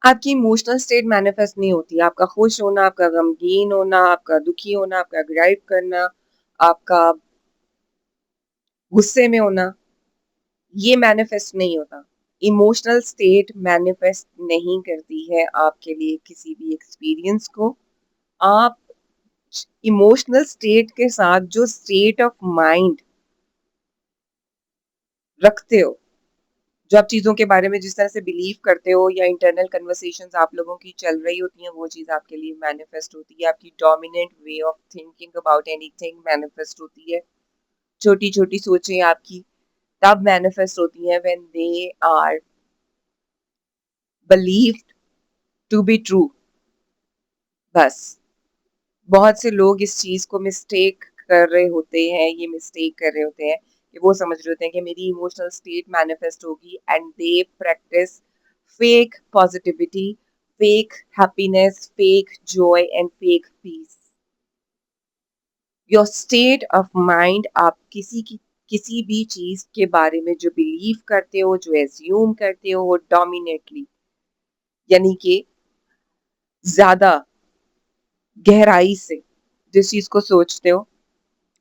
आपकी emotional state manifest नहीं होती। आपका खुश होना, आपका गमगीन होना, आपका दुखी होना, आपका ग्राइप करना, आपका गुस्से में होना, ये मैनिफेस्ट नहीं होता। इमोशनल स्टेट मैनिफेस्ट नहीं करती है आपके लिए किसी भी एक्सपीरियंस को। आप इमोशनल स्टेट के साथ जो स्टेट ऑफ माइंड रखते हो, जो आप चीज़ों के बारे में जिस तरह से बिलीव करते हो या इंटरनल कन्वर्सेशंस आप लोगों की चल रही होती हैं, वो चीज़ आपके लिए मैनिफेस्ट होती है। आपकी dominant way of thinking about anything manifest होती है। छोटी-छोटी सोचें आपकी तब मैनिफेस्ट होती हैं when they are believed to be true. बस बहुत से लोग इस चीज़ को मिस्टेक कर रहे होते हैं, ये मिस्टेक कर रहे होते हैं कि वो समझ रहे होते हैं कि मेरी इमोशनल स्टेट मैनिफेस्ट होगी and they practice fake positivity, fake happiness, fake joy and fake peace. Your state of mind, आप किसी भी चीज़ के बारे में जो बिलीव करते हो, जो एज्यूम करते हो, वो डोमिनेटली यानी कि ज़्यादा गहराई से जिस चीज़ को सोचते हो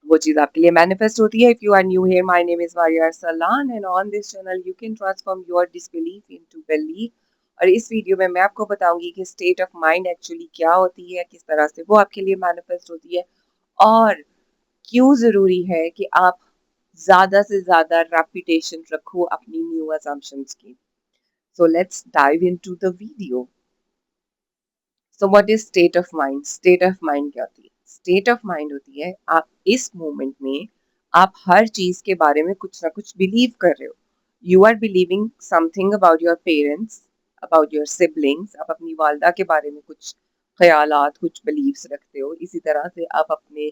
वो चीज़ आपके लिए मैनिफेस्ट होती है। If you are new here, my name is Maria Arsalan and on this channel you can transform your disbelief into belief. और इस वीडियो में मैं आपको बताऊंगी कि स्टेट ऑफ माइंड एक्चुअली क्या होती है, किस तरह से वो आपके लिए मैनिफेस्ट होती है और क्यों ज़रूरी है कि आप ज़्यादा से ज़्यादा रेपुटेशन रखो अपनी न्यू असम्पशंस की। So let's dive into the video. So what is state of mind? State of mind क्या होती है? स्टेट ऑफ माइंड होती है आप इस मोमेंट में आप हर चीज के बारे में कुछ ना कुछ बिलीव कर रहे हो। You are believing something about your parents, about your siblings. आप अपनी वालदा के बारे में कुछ ख्यालात, कुछ बिलीव्स रखते हो। इसी तरह से आप अपने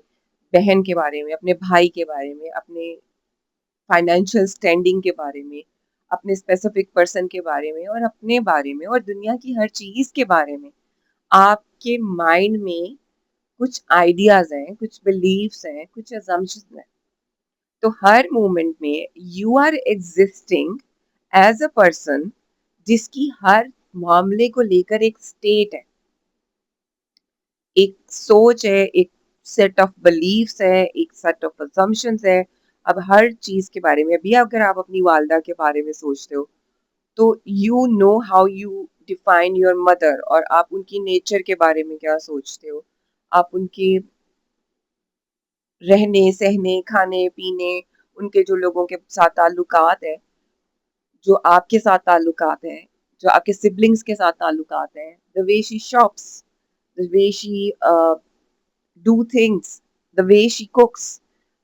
बहन के बारे में, अपने भाई के बारे में, अपने फाइनेंशियल स्टैंडिंग के बारे में, अपने स्पेसिफिक पर्सन के बारे में और अपने बारे में और दुनिया की हर चीज के बारे में आपके माइंड में कुछ आइडियाज हैं, कुछ बिलीव्स हैं, कुछ अजम्पशंस हैं। तो हर मोमेंट में you are existing as a person जिसकी हर मामले को लेकर एक स्टेट है, एक सोच है, एक सेट ऑफ बिलीव्स है, एक सेट ऑफ अजम्पशंस है। अब हर चीज के बारे में अभी अगर आप अपनी वालदा के बारे में सोचते हो तो you know how you define your mother, और आप उनकी नेचर के बारे में क्या सोचते हो, आप उनके रहने सहने खाने पीने, उनके जो लोगों के साथ ताल्लुकात है, जो आपके साथ ताल्लुकात हैं, जो आपके सिबलिंग्स के साथ ताल्लुकात हैं, the way she shops, the way she do things, the way she कुक्स।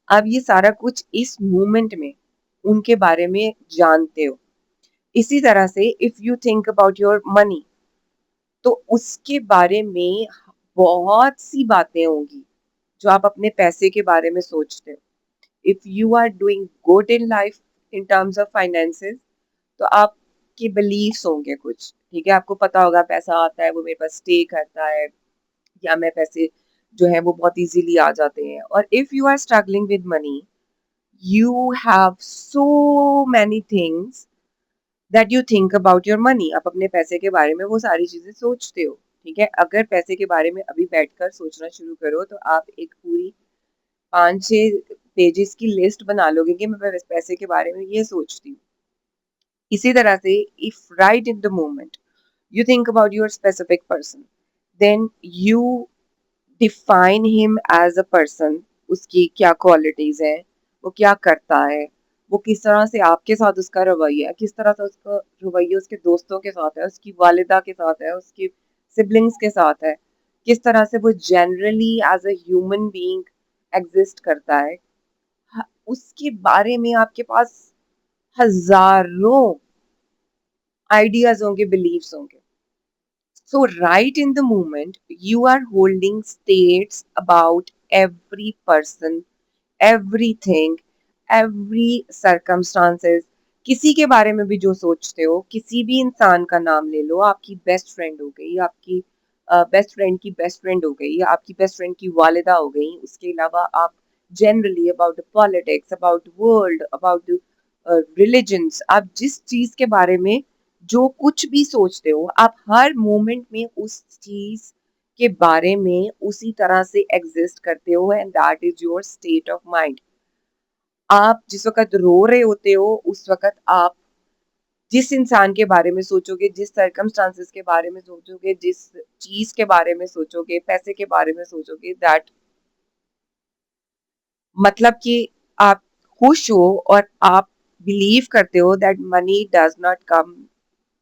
आप ये सारा कुछ इस मोमेंट में उनके बारे में जानते हो। इसी तरह से if you think about your money, तो उसके बारे में बहुत सी बातें होंगी जो आप अपने पैसे के बारे में सोचते हो। If you are doing good in life in terms of finances, तो आपके बिलीव्स होंगे कुछ, ठीक है। आपको पता होगा पैसा आता है वो मेरे पास स्टे करता है, या मैं पैसे जो है वो बहुत इजीली आ जाते हैं। और if you are struggling with money, you have so many things that you think about your money. आप अपने पैसे के बारे में वो सारी चीजें सोचते हो, ठीक है। अगर पैसे के बारे में अभी बैठकर सोचना शुरू करो तो आप एक पूरी 5-6 पेजेस की लिस्ट बना लोगे कि मैं पैसे के बारे में ये सोचती हूँ। इसी तरह से if right in the moment you think about your specific person, then you define him as a person। उसकी क्या क्वालिटीज हैं, वो क्या करता है, वो किस तरह से आपके साथ उसका रवैया है, किस तरह से उसका रवैया उसके दोस्तों के साथ है, उसकी वालिदा के साथ है, उसकी सिबलिंग्स के साथ है, किस तरह से वो generally as a human being exist करता है। उसके बारे में आपके पास हजारों आइडियाज होंगे, बिलीव्स होंगे। So, right in the moment, you are holding states about every person, everything, every circumstances। किसी के बारे में भी जो सोचते हो, किसी भी इंसान का नाम ले लो, आपकी बेस्ट फ्रेंड हो गई, आपकी बेस्ट फ्रेंड की बेस्ट फ्रेंड हो गई, आपकी बेस्ट फ्रेंड की वालिदा हो गई। उसके अलावा आप generally about politics, about world, about religions, आप जिस चीज के बारे में जो कुछ भी सोचते हो आप हर मोमेंट में उस चीज के बारे में उसी तरह से एग्जिस्ट करते हो and that is your state of mind. आप जिस वक़्त रो रहे होते हो उस वक़्त आप जिस इंसान के बारे में सोचोगे, जिस सर्कमस्टांसेस के बारे में सोचोगे, जिस चीज़ के बारे में सोचोगे, पैसे के बारे में सोचोगे, दैट मतलब कि आप खुश हो और आप बिलीव करते हो that money does not come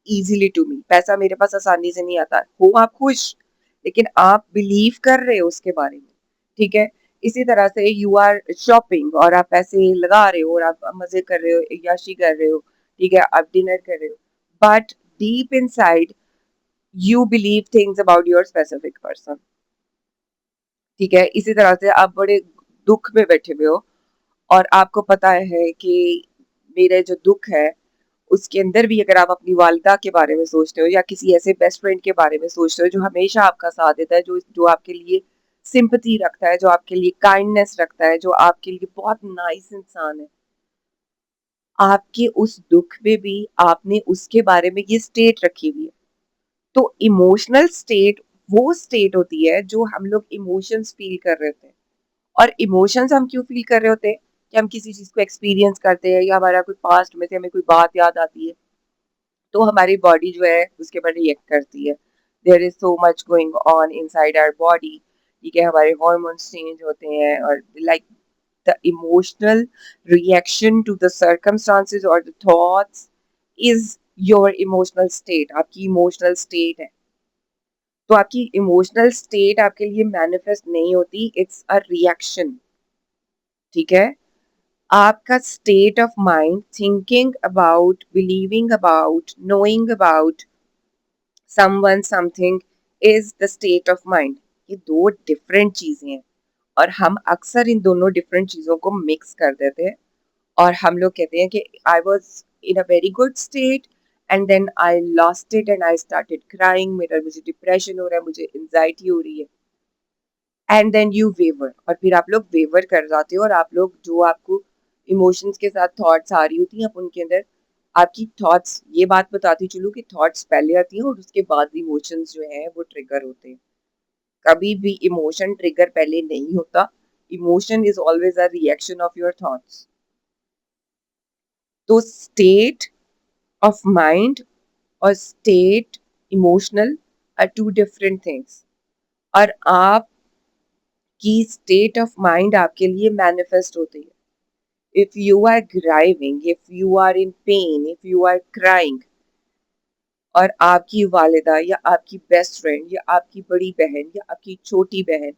easily to me. पैसा मेरे पास आसानी से नहीं आता। हो आप खुश, लेकिन आप बिलीव कर रहे हो उसके बारे में, ठीक है? इसी तरह से यू आर शॉपिंग और आप पैसे लगा रहे हो और आप मज़े कर रहे हो, अय्याशी कर रहे हो, ठीक है? आप डिनर कर रहे हो। But deep inside you believe things about your specific person, ठीक है? इसी तरह से आप बड़े दुःख में बैठे हुए हो और आपको पता है कि मेरे जो दुःख है उसके अंदर भी अगर आप अपनी वालिदा के बारे में सोचते हो या किसी ऐसे बेस्ट फ्रेंड के बारे में सोचते हो जो हमेशा आपका साथ देता है, जो जो आपके लिए सिंपैथी रखता है, जो आपके लिए काइंडनेस रखता है, जो आपके लिए बहुत नाइस इंसान है, आपके उस दुख में भी आपने उसके बारे में ये स्टेट रखी हुई है। तो इमोशनल स्टेट वो स्टेट होती है जो हम लोग इमोशंस फील कर रहे होते हैं। और इमोशंस हम क्यों फील कर रहे होते हैं कि हम किसी चीज को एक्सपीरियंस करते हैं या हमारा कोई पास्ट में से हमें कोई बात याद आती है तो हमारी बॉडी जो है उसके ऊपर रिएक्ट करती है। There is so much going on inside our body, ठीक है? हमारे हॉर्मोन्स चेंज होते हैं और like the emotional reaction to the circumstances और the thoughts is your emotional state. आपकी इमोशनल स्टेट है। तो आपकी इमोशनल स्टेट आपके लिए मैनिफेस्ट नहीं होती, इट्स अ रिएक्शन, ठीक है? आपका state of mind, thinking about, believing about, knowing about someone something is the state of mind. ये दो डिफरेंट चीजें हैं और हम अक्सर इन दोनों डिफरेंट चीजों को मिक्स कर देते हैं और हम लोग कहते हैं कि I was in a very good state and then I lost it and I started crying, मेरा मुझे डिप्रेशन हो रहा है, मुझे एंजाइटी हो रही है, एंड देन यू वेवर, और फिर आप लोग वेवर कर जाते हो और आप लोग जो आपको इमोशंस के साथ थॉट्स आ रही होती हैं आप उनके अंदर आपकी थॉट्स, ये बात बताती चलूँ कि थॉट्स पहले आती हैं और उसके बाद इमोशंस जो हैं वो ट्रिगर होते हैं। कभी भी इमोशन ट्रिगर पहले नहीं होता। Emotion is always a reaction of your thoughts. तो स्टेट ऑफ माइंड और state emotional are two different things. और आप की स्टेट ऑफ माइंड आपके लिए मैनिफेस्ट होती है। If you are grieving, if you are in pain, if you are crying और आपकी वालिदा या आपकी बेस्ट फ्रेंड या आपकी बड़ी बहन या आपकी छोटी बहन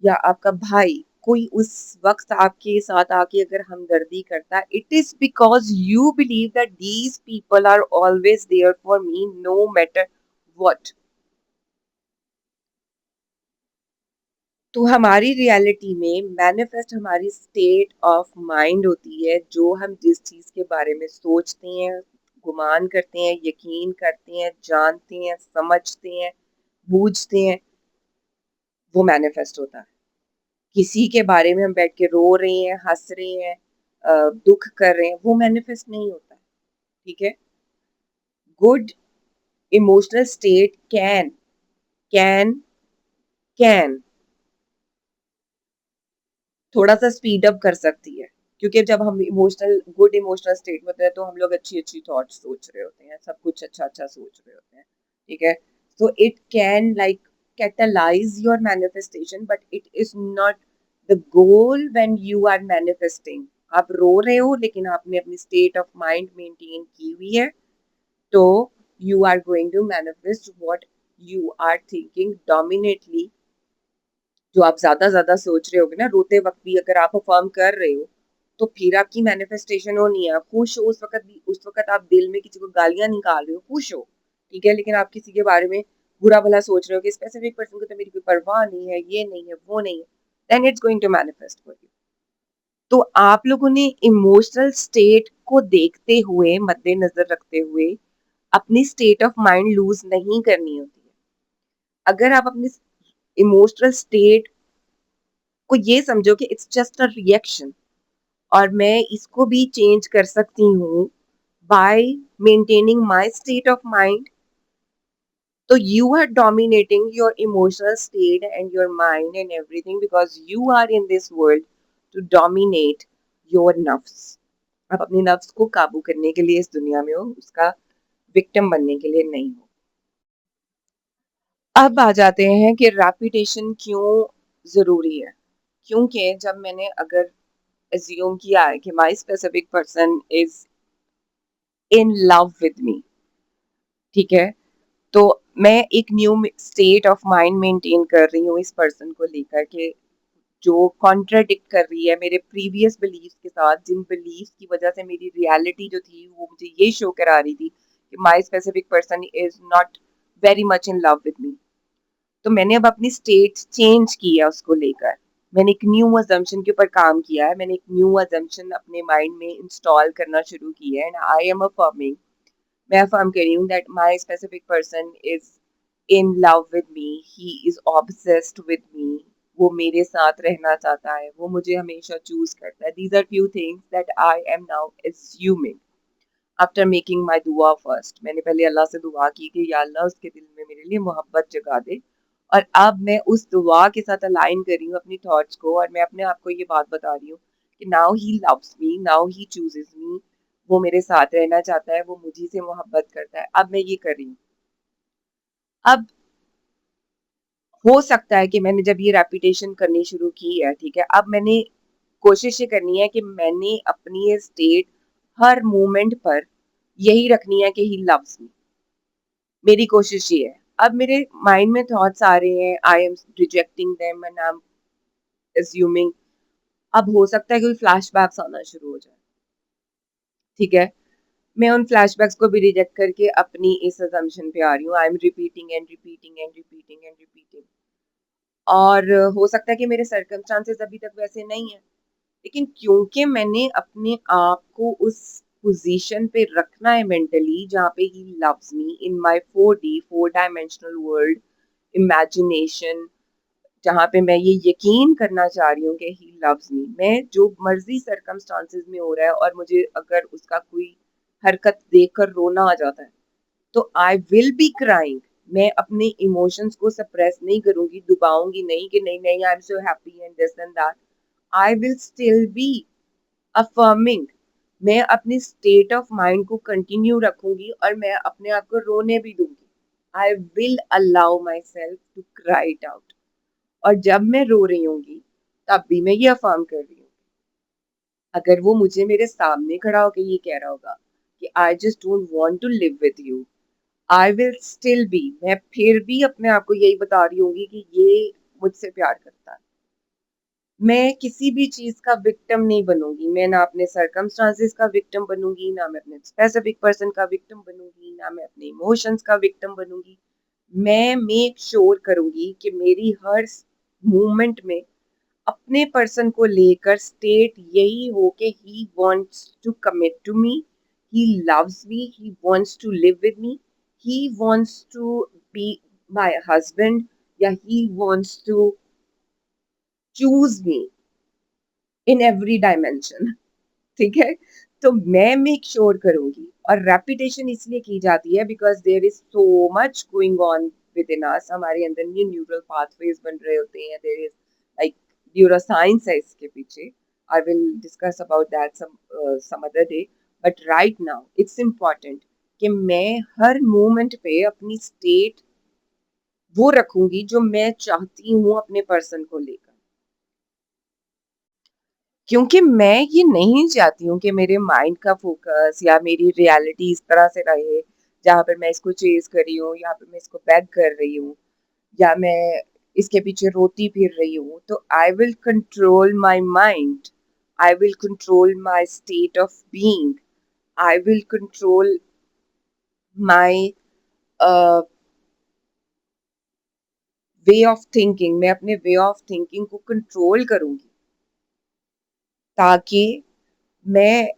या आपका भाई कोई उस वक्त आपके साथ आके अगर हमदर्दी करता है, it is because you believe that these people are always there for me no matter what. तो हमारी रियलिटी में मैनिफेस्ट हमारी स्टेट ऑफ माइंड होती है, जो हम जिस चीज के बारे में सोचते हैं, गुमान करते हैं, यकीन करते हैं, जानते हैं, समझते हैं, बूझते हैं, वो मैनिफेस्ट होता है। किसी के बारे में हम बैठ के रो रहे हैं, हंस रहे हैं, दुख कर रहे हैं, वो मैनिफेस्ट नहीं होता है, ठीक है? Good emotional state can can थोड़ा सा स्पीड अप कर सकती है, क्योंकि जब हम इमोशनल गुड इमोशनल स्टेट में होते हैं तो हम लोग अच्छी अच्छी थॉट्स सोच रहे होते हैं, सब कुछ अच्छा अच्छा सोच रहे होते हैं, ठीक है? So it can like catalyze your manifestation but it is not the goal when you are manifesting। आप रो रहे हो लेकिन आपने अपनी स्टेट ऑफ माइंड मेंटेन की हुई है, तो you are going to manifest what you are thinking dominantly। जो आप ज्यादा सोच रहे होगे ना रोते वक्त भी, अगर आप अफर्म कर रहे हो तो फिर आपकी मैनिफेस्टेशन होनी है। आप खुश हो उस वक्त भी, उस वक्त आप दिल में किसी को गालियां निकाल रहे हो, खुश हो, ठीक है? लेकिन आप किसी के बारे में बुरा भला सोच रहे हो कि स्पेसिफिक पर्सन को तो मेरी कोई परवाह नहीं है, ये नहीं है, वो नहीं है, then it's going to manifest for you. तो आप लोगों ने इमोशनल स्टेट को देखते हुए, मद्देनजर रखते हुए अपनी स्टेट ऑफ माइंड लूज नहीं करनी होती है। अगर आप अपनी इमोशनल स्टेट को ये समझो कि इट्स जस्ट अ रिएक्शन और मैं इसको भी चेंज कर सकती हूँ by maintaining my state of mind. So you are dominating your emotional state and your mind and everything because you are in this world to dominate your nafs. आप अपने नफ्स को काबू करने के लिए इस दुनिया में हो, उसका विक्टिम बनने के लिए नहीं हो। अब आ जाते हैं कि रेपुटेशन क्यों जरूरी है। क्योंकि जब मैंने अगर एज्यूम किया है कि my specific person is in love with me, ठीक है, तो मैं एक new state of mind maintain कर रही हूँ इस पर्सन को लेकर के, जो कॉन्ट्राडिक्ट कर रही है मेरे प्रीवियस बिलीव्स के साथ, जिन बिलीव्स की वजह से मेरी रियलिटी जो थी वो मुझे ये शो करा रही थी कि my specific person is not very much in love with me. तो मैंने अब अपनी स्टेट चेंज की है उसको लेकर। मैंने एक न्यू अजम्पशन के ऊपर काम किया है, मैंने एक न्यू अजम्पशन अपने माइंड में इंस्टॉल करना शुरू की है, एंड आई एम अफर्मिंग, मैं अफर्म कर रही हूँ that my specific person is in love with me, he is obsessed with me, वो मेरे साथ रहना चाहता है, वो मुझे हमेशा चूज करता है। These are few things that I am now assuming after making my दुआ फर्स्ट। मैंने पहले अल्लाह से दुआ की कि या अल्लाह उसके दिल में मेरे लिए मोहब्बत जगा दे, और अब मैं उस दुआ के साथ अलाइन कर रही हूँ अपनी थॉट्स को, और मैं अपने आप को ये बात बता रही हूँ कि now he loves me, now he chooses me, वो मेरे साथ रहना चाहता है, वो मुझी से मोहब्बत करता है। अब मैं ये कर रही हूँ। अब हो सकता है कि मैंने जब ये रेपुटेशन करनी शुरू की है, ठीक है, अब मैंने कोशिश ये करनी है कि मैंने अपनी ये स्टेट हर मोमेंट पर यही रखनी है कि ही लव्स मी। मेरी कोशिश ये है। अब मेरे माइंड में थॉट्स आ रहे हैं, I am rejecting them and I am assuming. अब हो सकता है कि फ्लैशबैक्स आना शुरू हो जाए, ठीक है, मैं उन फ्लैशबैक्स को भी रिजेक्ट करके अपनी इस असम्पशन पे आ रही हूँ, I am repeating and repeating and repeating and repeating. और हो सकता है कि मेरे सर्कमस्टांसेस अभी तक वैसे नहीं है, लेकिन क्योंकि मैंने अपने आप को उस पोजीशन पे रखना है मेंटली जहाँ पे ही loves me in my 4D 4 dimensional world imagination, जहाँ पे मैं ये यकीन करना चाह रही हूँ कि ही लव्स मी, मैं जो मर्जी सर्कमस्टांसेस में हो रहा है और मुझे अगर उसका कोई हरकत देखकर रोना आ जाता है तो आई विल बी क्राइंग। मैं अपने इमोशंस को सप्रेस नहीं करूंगी, दबाऊंगी नहीं कि नहीं नहीं I am so happy and this and that. I will still be affirming. मैं अपनी स्टेट ऑफ माइंड को कंटिन्यू रखूंगी और मैं अपने आप को रोने भी दूंगी। I will allow myself to cry it out. और जब मैं रो रही होंगी तब भी मैं ये अफर्म कर रही हूँ। अगर वो मुझे मेरे सामने खड़ा होकर ये कह रहा होगा कि I just don't want to live with you, I will still be, मैं फिर भी अपने आप को यही बता रही होंगी कि ये मुझसे प्यार करता है। मैं किसी भी चीज का विक्टिम नहीं बनूंगी, मैं ना अपने सर्कमस्टांसेस का विक्टिम बनूंगी, ना मैं अपने स्पेसिफिक पर्सन का विक्टिम बनूंगी, ना मैं अपने इमोशंस का विक्टिम बनूंगी। मैं मेक श्योर करूंगी कि मेरी हर मूवमेंट में अपने पर्सन को लेकर स्टेट यही हो कि he wants to commit to me, he loves me, he wants to live with me, he wants to be my husband, या he wants to choose me in every dimension, ठीक है। तो मैं मेक श्योर करूंगी, और reputation इसलिए की जाती है because there is so much going on within us, हमारे अंदर ये न्यूरल पाथवेज बन रहे होते हैं, there is like neuro science है इसके पीछे। I will discuss about that some other day, but right now it's important कि मैं हर मोमेंट पे अपनी स्टेट वो रखूंगी जो मैं चाहती हूँ अपने पर्सन को लेकर। क्योंकि मैं ये नहीं चाहती हूँ कि मेरे माइंड का फोकस या मेरी रियलिटी इस तरह से रहे जहाँ पर मैं इसको चेज कर रही हूँ, यहाँ पे मैं इसको बैक कर रही हूँ, या मैं इसके पीछे रोती फिर रही हूँ। तो I will control my mind, I will control my state of being, I will control my way of thinking, मैं अपने वे ऑफ थिंकिंग को कंट्रोल करूंगी ताकि मैं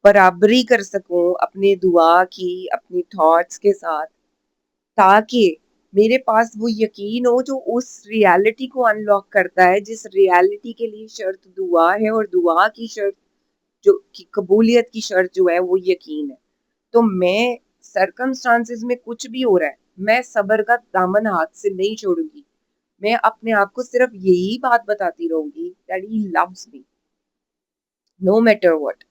बराबरी कर सकूं अपने दुआ की, अपनी थॉट्स के साथ, ताकि मेरे पास वो यकीन हो जो उस रियलिटी को अनलॉक करता है जिस रियलिटी के लिए शर्त दुआ है और दुआ की शर्त जो कि कबूलियत की शर्त जो है वो यकीन है। तो मैं सर्कमस्टांसेस में कुछ भी हो रहा है, मैं सब्र का दामन हाथ से नहीं छोड़ूँगी। मैं अपने आप को सिर्फ यही बात बताती रहूँगी that he loves me, no matter what.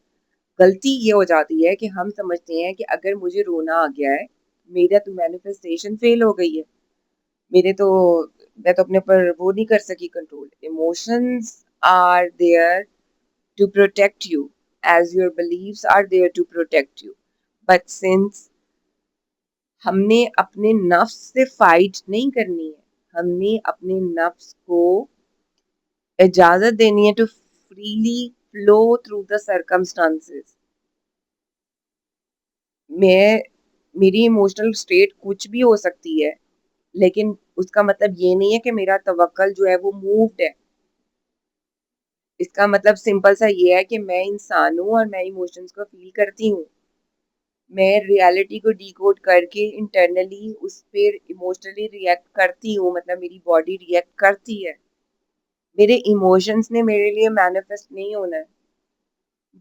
गलती ये हो जाती है कि हम समझते हैं कि अगर मुझे रोना आ गया है, मेरा तो मैनिफेस्टेशन फेल हो गई है। मेरे तो मैं तो अपने ऊपर वो नहीं कर सकी control. Emotions are there to protect you, as your beliefs are there to protect you. But since हमने अपने नफ्स से फाइट नहीं करनी है, हमने अपने नफ्स को इजाजत देनी है to freely flow through the circumstances. मैं मेरी इमोशनल स्टेट कुछ भी हो सकती है, लेकिन उसका मतलब ये नहीं है कि मेरा तवक्कल जो है वो मूव्ड है। इसका मतलब सिंपल सा ये है कि मैं इंसान हूँ और मैं इमोशंस को फील करती हूँ। मैं रियलिटी को डिकोड करके इंटरनली उस पर इमोशनली रिएक्ट करती हूँ, मतलब मेरी बॉडी रिएक्ट करती है। मेरे इमोशंस ने मेरे लिए मैनिफेस्ट नहीं होना है,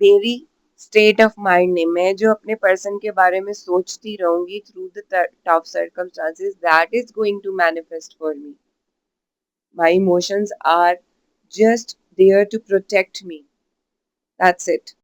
मेरी स्टेट ऑफ माइंड ने। मैं जो अपने पर्सन के बारे में सोचती रहूंगी through the tough circumstances, that is going to manifest for me. My emotions are just there to protect me. That's it.